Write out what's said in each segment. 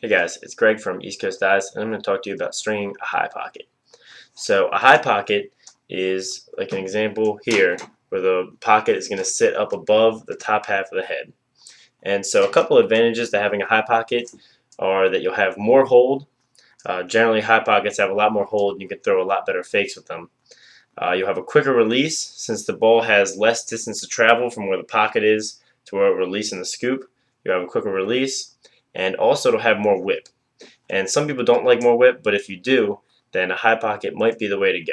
Hey guys, it's Greg from East Coast Dies, and I'm going to talk to you about stringing a high pocket. So a high pocket is like an example here, where the pocket is going to sit up above the top half of the head. And so a couple advantages to having a high pocket are that you'll have more hold. Generally, high pockets have a lot more hold, and you can throw a lot better fakes with them. You'll have a quicker release since the ball has less distance to travel from where the pocket is to where it will release in the scoop. You have a quicker release, and also it'll have more whip. And some people don't like more whip, but if you do, then a high pocket might be the way to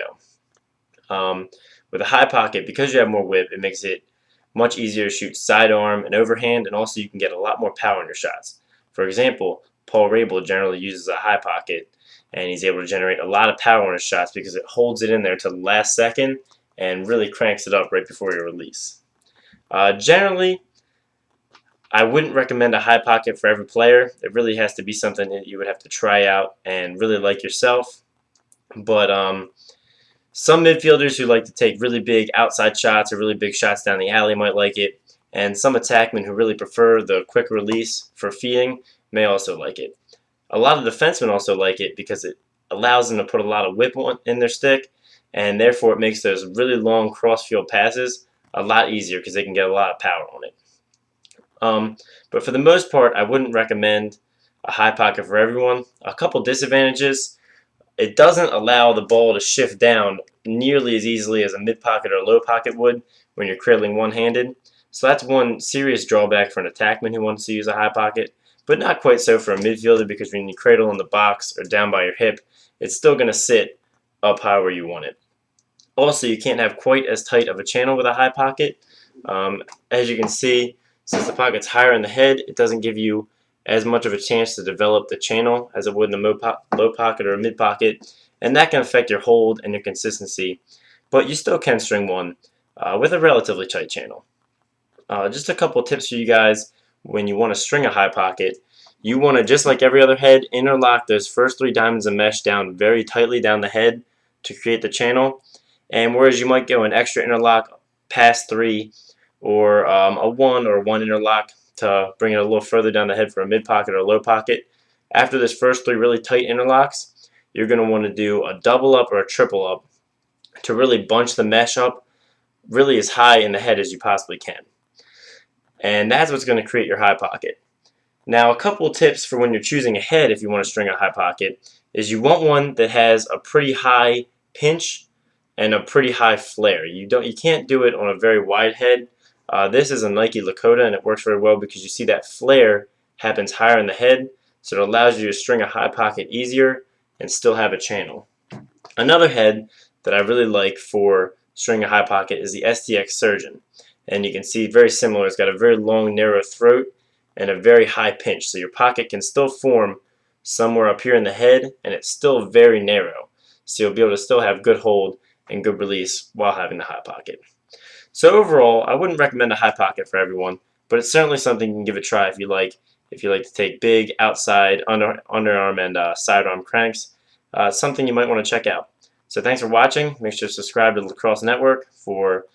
go. With a high pocket, because you have more whip, it makes it much easier to shoot sidearm and overhand, and also you can get a lot more power in your shots. For example, Paul Rabel generally uses a high pocket, and he's able to generate a lot of power in his shots because it holds it in there to the last second and really cranks it up right before your release. Generally, I wouldn't recommend a high pocket for every player. It really has to be something that you would have to try out and really like yourself. But some midfielders who like to take really big outside shots or really big shots down the alley might like it. And some attackmen who really prefer the quick release for feeding may also like it. A lot of defensemen also like it because it allows them to put a lot of whip in their stick, and therefore it makes those really long cross-field passes a lot easier because they can get a lot of power on it. But for the most part, I wouldn't recommend a high pocket for everyone. A couple disadvantages: it doesn't allow the ball to shift down nearly as easily as a mid pocket or low pocket would when you're cradling one-handed. So that's one serious drawback for an attackman who wants to use a high pocket, but not quite so for a midfielder because when you cradle in the box or down by your hip, it's still going to sit up high where you want it. Also, you can't have quite as tight of a channel with a high pocket. As you can see, since the pocket's higher in the head, it doesn't give you as much of a chance to develop the channel as it would in the low pocket or mid pocket, and that can affect your hold and your consistency. But you still can string one with a relatively tight channel. Just a couple tips for you guys when you want to string a high pocket. You want to, just like every other head, interlock those first 3 diamonds of mesh down very tightly down the head to create the channel. And whereas you might go an extra interlock past 3 or a 1 or 1 interlock to bring it a little further down the head for a mid pocket or a low pocket, after this first 3 really tight interlocks, you're going to want to do a double up or a triple up to really bunch the mesh up really as high in the head as you possibly can. And that's what's going to create your high pocket. Now, a couple of tips for when you're choosing a head if you want to string a high pocket is you want one that has a pretty high pinch and a pretty high flare. You can't do it on a very wide head. This is a Nike Lakota, and it works very well because you see that flare happens higher in the head, so it allows you to string a high pocket easier and still have a channel. Another head that I really like for stringing a high pocket is the STX Surgeon, and you can see very similar. It's got a very long, narrow throat and a very high pinch, so your pocket can still form somewhere up here in the head, and it's still very narrow, so you'll be able to still have good hold and good release while having the high pocket. So overall, I wouldn't recommend a high pocket for everyone, but it's certainly something you can give a try if you like. If you like to take big outside underarm and sidearm cranks, something you might want to check out. So thanks for watching. Make sure to subscribe to the Lacrosse Network for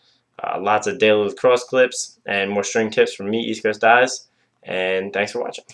lots of daily lacrosse clips and more string tips from me, East Coast Dies. And thanks for watching.